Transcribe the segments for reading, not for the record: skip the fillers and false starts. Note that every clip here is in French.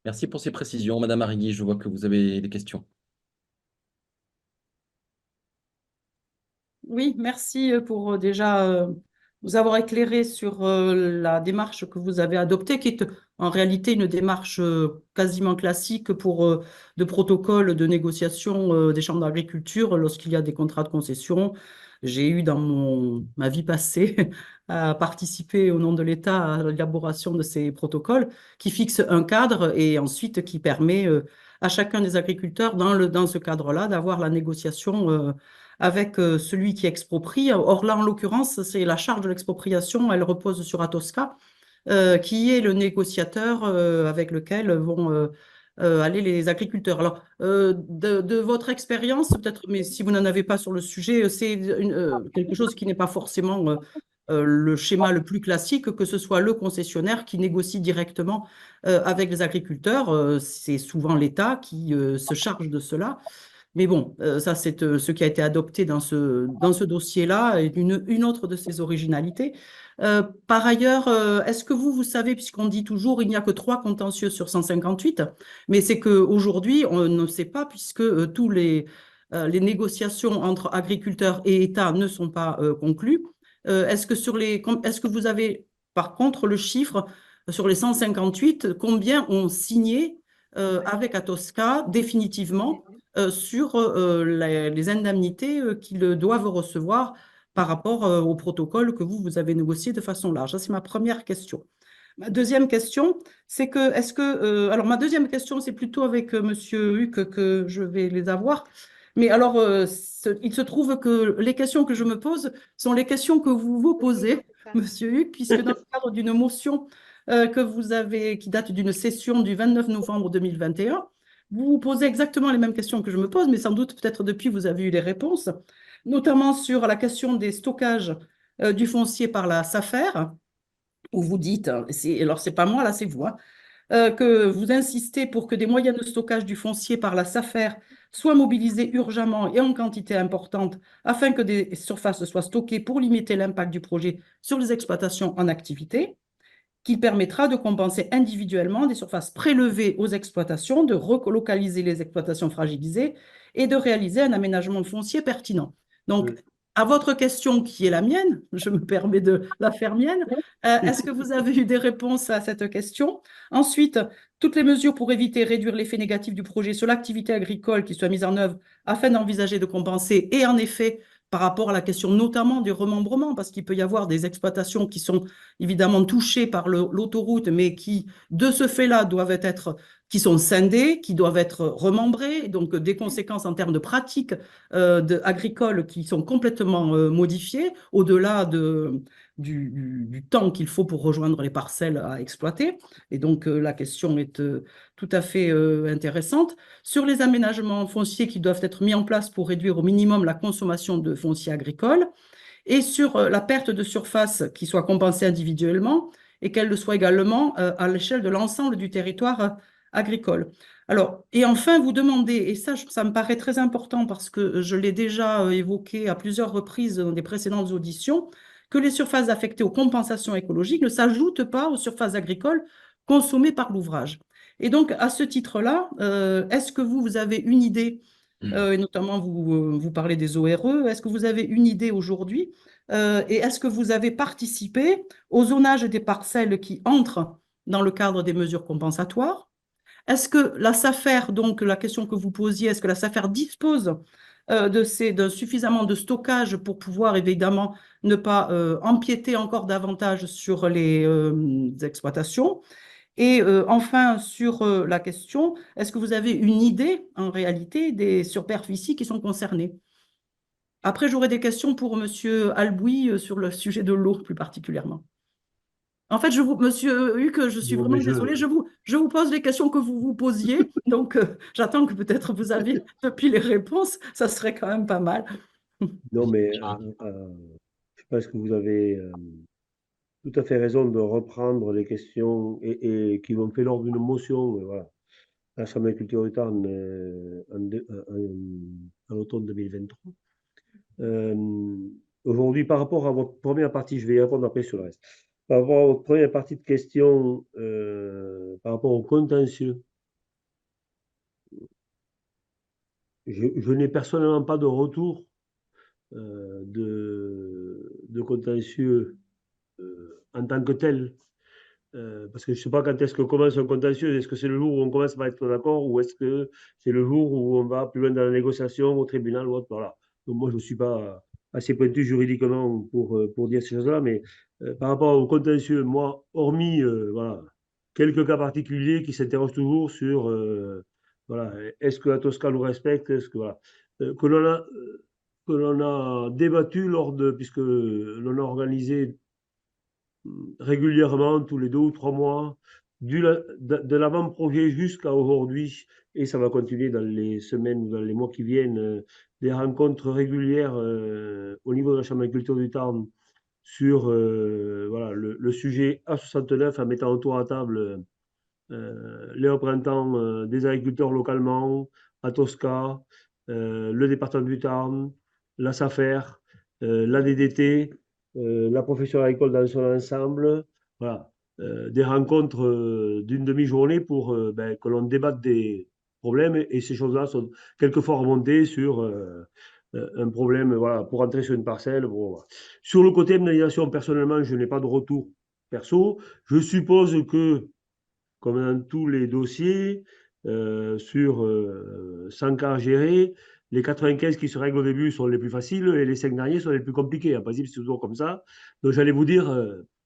Merci pour ces précisions. Madame Arrigui, je vois que vous avez des questions. Oui, merci pour déjà vous avoir éclairé sur la démarche que vous avez adoptée, qui est en réalité une démarche quasiment classique pour de protocole de négociation des chambres d'agriculture lorsqu'il y a des contrats de concession. J'ai eu dans ma vie passée à participer au nom de l'État à l'élaboration de ces protocoles qui fixent un cadre et ensuite qui permet à chacun des agriculteurs dans ce cadre-là d'avoir la négociation avec celui qui exproprie. Or là, en l'occurrence, c'est la charge de l'expropriation, elle repose sur Atosca, qui est le négociateur avec lequel vont aller les agriculteurs. Alors, de votre expérience, peut-être, mais si vous n'en avez pas sur le sujet, c'est quelque chose qui n'est pas forcément le schéma le plus classique, que ce soit le concessionnaire qui négocie directement avec les agriculteurs. C'est souvent l'État qui se charge de cela. Mais bon, ça, c'est ce qui a été adopté dans ce dossier-là, et une autre de ses originalités. Par ailleurs, est-ce que vous savez, puisqu'on dit toujours il n'y a que 3 contentieux sur 158, mais c'est qu'aujourd'hui, on ne sait pas, puisque tous les négociations entre agriculteurs et État ne sont pas conclues. Est-ce que vous avez, par contre, le chiffre sur les 158, combien ont signé avec Atosca définitivement sur les indemnités qu'ils doivent recevoir par rapport au protocole que vous avez négocié de façon large? Ça, c'est ma première question. Ma deuxième question, c'est que, alors, ma deuxième question, c'est plutôt avec Monsieur Huc que je vais les avoir. Mais alors, il se trouve que les questions que je me pose sont les questions que vous vous posez, Monsieur Huc, puisque dans le cadre d'une motion que vous avez, qui date d'une session du 29 novembre 2021, vous vous posez exactement les mêmes questions que je me pose, mais sans doute peut-être depuis vous avez eu les réponses, notamment sur la question des stockages du foncier par la SAFER, où vous dites, hein, alors c'est pas moi, là c'est vous, hein, que vous insistez pour que des moyens de stockage du foncier par la SAFER soient mobilisés urgemment et en quantité importante afin que des surfaces soient stockées pour limiter l'impact du projet sur les exploitations en activité, qui permettra de compenser individuellement des surfaces prélevées aux exploitations, de relocaliser les exploitations fragilisées et de réaliser un aménagement foncier pertinent. Donc, à votre question qui est la mienne, je me permets de la faire mienne, est-ce que vous avez eu des réponses à cette question? Ensuite, toutes les mesures pour éviter et réduire l'effet négatif du projet sur l'activité agricole qui soient mises en œuvre afin d'envisager de compenser. Et en effet, par rapport à la question notamment du remembrement, parce qu'il peut y avoir des exploitations qui sont évidemment touchées par l'autoroute, mais qui, de ce fait-là, qui sont scindées, qui doivent être remembrées, donc des conséquences en termes de pratiques agricoles qui sont complètement modifiées, au-delà du temps qu'il faut pour rejoindre les parcelles à exploiter. Et donc, la question est tout à fait intéressante. Sur les aménagements fonciers qui doivent être mis en place pour réduire au minimum la consommation de foncier agricole, et sur la perte de surface qui soit compensée individuellement et qu'elle le soit également à l'échelle de l'ensemble du territoire agricole. Alors, et enfin, vous demandez, et ça me paraît très important parce que je l'ai déjà évoqué à plusieurs reprises dans des précédentes auditions, que les surfaces affectées aux compensations écologiques ne s'ajoutent pas aux surfaces agricoles consommées par l'ouvrage. Et donc, à ce titre-là, est-ce que vous avez une idée et notamment vous parlez des ORE. Est-ce que vous avez une idée aujourd'hui et est-ce que vous avez participé au zonage des parcelles qui entrent dans le cadre des mesures compensatoires? Est-ce que la SAFER, donc la question que vous posiez, est-ce que la SAFER dispose de suffisamment de stockage pour pouvoir évidemment ne pas empiéter encore davantage sur les exploitations? Et enfin, sur la question, est-ce que vous avez une idée en réalité des superficies qui sont concernées? Après, j'aurais des questions pour Monsieur Albouy sur le sujet de l'eau plus particulièrement. En fait, Monsieur Huc, je suis Non, mais vraiment désolée, je vous pose les questions que vous vous posiez, donc j'attends que peut-être vous aviez depuis les réponses, ça serait quand même pas mal. non, mais je pense que vous avez tout à fait raison de reprendre les questions et qui vont fait lors d'une motion, voilà, à l'Assemblée culture et temps en automne 2023. Euh, Aujourd'hui, par rapport à votre première partie, je vais y répondre après sur le reste. Par rapport à votre première partie de question, par rapport au contentieux je n'ai personnellement pas de retour de contentieux en tant que tel. Parce que je ne sais pas quand est-ce que commence un contentieux. Est-ce que c'est le jour où on commence par être d'accord ou est-ce que c'est le jour où on va plus loin dans la négociation au tribunal ou autre. Voilà. Donc moi, je ne suis pas assez pointu juridiquement pour dire ces choses-là, mais par rapport au contentieux, moi, hormis voilà, quelques cas particuliers qui s'interrogent toujours sur voilà, est-ce que la Tosca nous respecte, est-ce que voilà, que l'on a débattu puisque l'on a organisé régulièrement, tous les 2 ou 3 mois, de l'avant-projet jusqu'à aujourd'hui, et ça va continuer dans les semaines ou dans les mois qui viennent, des rencontres régulières au niveau de la Chambre d'agriculture du Tarn sur voilà, le sujet A69 en mettant autour à table les représentants des agriculteurs localement, à Tosca, le département du Tarn, la SAFER, la DDT, la profession agricole dans son ensemble. Voilà. Des rencontres d'une demi-journée pour ben, que l'on débatte des problèmes et ces choses-là sont quelquefois remontées sur un problème voilà, pour entrer sur une parcelle. Bon, voilà. Sur le côté indemnisation, personnellement, je n'ai pas de retour perso. Je suppose que comme dans tous les dossiers, sur 100 cas à gérer, les 95 qui se règlent au début sont les plus faciles et les 5 derniers sont les plus compliqués. En principe, c'est toujours comme ça. Donc, j'allais vous dire,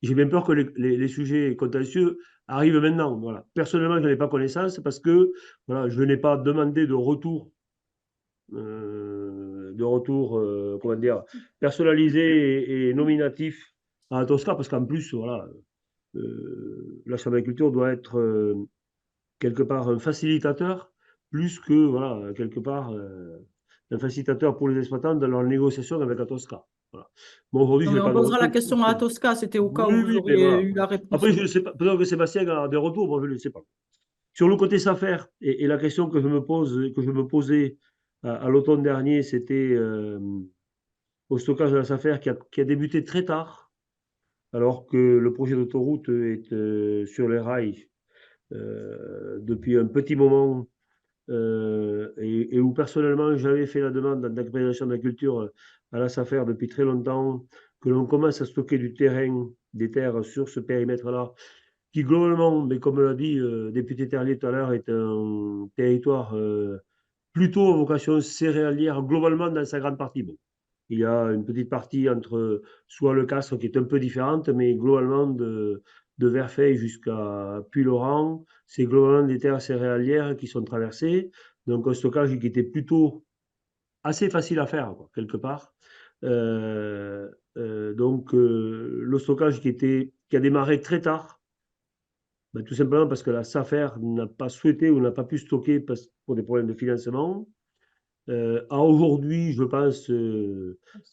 j'ai bien peur que les sujets contentieux arrivent maintenant. Voilà. Personnellement, je n'en ai pas connaissance parce que voilà, je n'ai pas demandé comment dire, personnalisé et nominatif à Tosca parce qu'en plus, voilà, la Chambre d'agriculture doit être quelque part un facilitateur, plus que, voilà, quelque part, un facilitateur pour les exploitants dans leur négociation avec la Tosca. Voilà. Bon, aujourd'hui, Non, je mais n'ai on pas de posera la retour. question à Tosca, c'était au cas où Oui, vous oui, mais auriez voilà. eu la réponse. Après, je ne sais pas, peut-être que Sébastien a des retours, moi, je ne sais pas. Sur le côté SAFER, et la question que je me pose, que je me posais à l'automne dernier, c'était au stockage de la SAFER qui a débuté très tard, alors que le projet d'autoroute est sur les rails depuis un petit moment et où personnellement j'avais fait la demande d'agrégation de la culture à la SAFER depuis très longtemps, que l'on commence à stocker du terrain, des terres sur ce périmètre-là, qui globalement, mais comme l'a dit député Terlier tout à l'heure, est un territoire plutôt à vocation céréalière, globalement dans sa grande partie. Bon. Il y a une petite partie entre soit le Castre qui est un peu différente, mais globalement de Verfeil jusqu'à Puylaurent, c'est globalement des terres céréalières qui sont traversées. Donc un stockage qui était plutôt assez facile à faire, quoi, quelque part. Euh, le stockage qui a démarré très tard, ben, tout simplement parce que la SAFER n'a pas souhaité ou n'a pas pu stocker pour des problèmes de financement a aujourd'hui, je pense,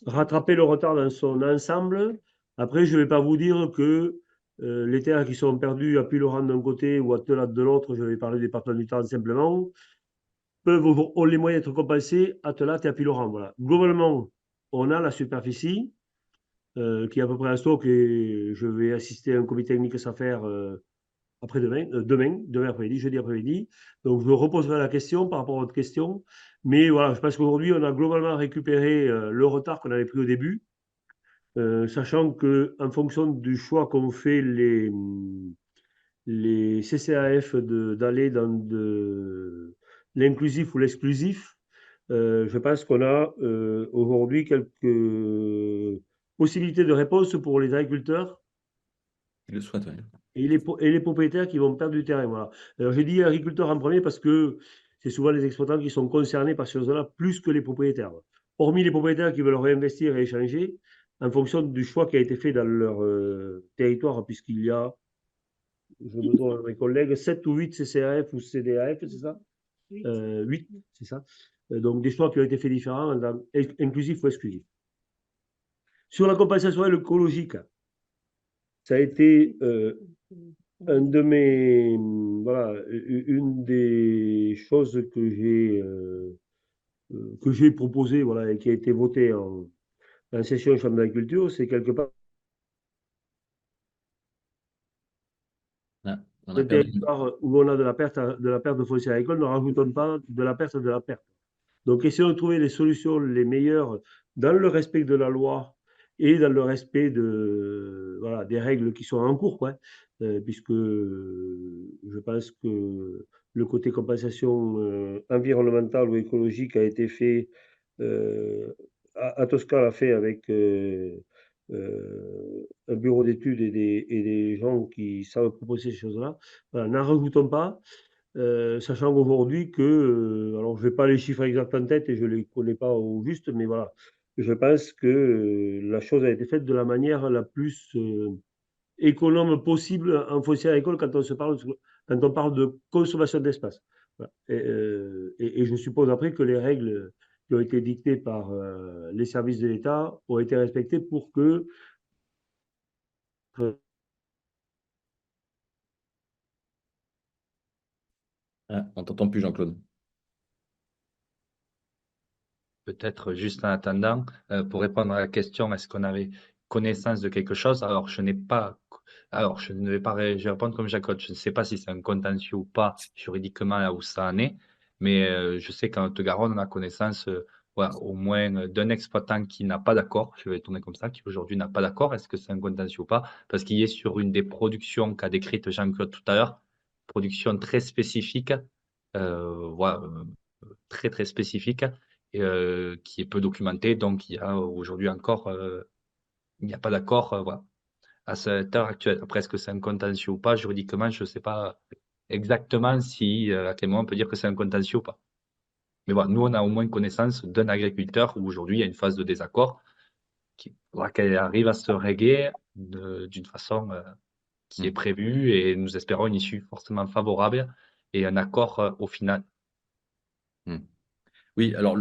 rattraper le retard dans son ensemble. Après, je ne vais pas vous dire que les terres qui sont perdues à Puylaurent d'un côté ou à Telat de l'autre, je vais parler des département du Tarn simplement, ont les moyens d'être compensés à Telat et à Puylaurent. Voilà. Globalement, on a la superficie qui est à peu près en stock et je vais assister à un comité technique SAFER après-demain, demain après-midi, jeudi après-midi. Donc, je me reposerai la question par rapport à votre question. Mais voilà, je pense qu'aujourd'hui, on a globalement récupéré le retard qu'on avait pris au début, sachant qu'en fonction du choix qu'ont fait les CCAF d'aller dans l'inclusif ou l'exclusif, je pense qu'on a aujourd'hui quelques possibilités de réponse pour les agriculteurs Je le souhaite, oui. et les propriétaires qui vont perdre du terrain. Voilà. Alors, j'ai dit agriculteurs en premier parce que c'est souvent les exploitants qui sont concernés par ces choses-là plus que les propriétaires. Hormis les propriétaires qui veulent réinvestir et échanger en fonction du choix qui a été fait dans leur territoire, puisqu'il y a, je me tourne à mes collègues, 7 ou 8 CCAF ou CDAF, c'est ça 8, c'est ça. Donc des choix qui ont été faits différents, inclusifs ou exclusifs. Sur la compensation écologique, ça a été un de mes, voilà, une des choses que j'ai proposé, voilà, et qui a été votée en session Chambre d'agriculture, c'est quelque part Ah, on a un perdu. territoire où on a de la perte de foncier agricole, ne rajoutons pas de la perte de la perte. Donc, essayons de trouver les solutions les meilleures dans le respect de la loi et dans le respect voilà, des règles qui sont en cours, quoi. Puisque je pense que le côté compensation environnementale ou écologique a été fait, Tosca l'a fait avec un bureau d'études et des gens qui savent proposer ces choses-là. Voilà, n'en rajoutons pas. Sachant aujourd'hui que, alors je n'ai pas les chiffres exacts en tête et je ne les connais pas au juste, mais voilà, je pense que la chose a été faite de la manière la plus économe possible en foncier agricole quand on parle de consommation d'espace. Voilà. Et je suppose après que les règles qui ont été dictées par les services de l'État ont été respectées pour que Ah, on t'entend plus, Jean-Claude. Peut-être juste en attendant, pour répondre à la question, est-ce qu'on avait connaissance de quelque chose? Alors, je ne vais pas je vais répondre comme Jacob. Je ne sais pas si c'est un contentieux ou pas juridiquement là où ça en est, mais je sais qu'en Haute-Garonne, on a connaissance voilà, au moins d'un exploitant qui n'a pas d'accord, je vais tourner comme ça, qui aujourd'hui n'a pas d'accord. Est-ce que c'est un contentieux ou pas? Parce qu'il est sur une des productions qu'a décrite Jean-Claude tout à l'heure, production très spécifique, voilà, très très spécifique et qui est peu documenté. Donc, il y a aujourd'hui encore, il n'y a pas d'accord voilà, à cette heure actuelle. Après, est-ce que c'est un contentieux ou pas? Juridiquement, je ne sais pas exactement si, à quel moment on peut dire que c'est un contentieux ou pas. Mais voilà, nous, on a au moins connaissance d'un agriculteur où aujourd'hui, il y a une phase de désaccord qui faudra qu'elle arrive à se régler d'une façon qui est prévue et nous espérons une issue forcément favorable et un accord au final. Oui, alors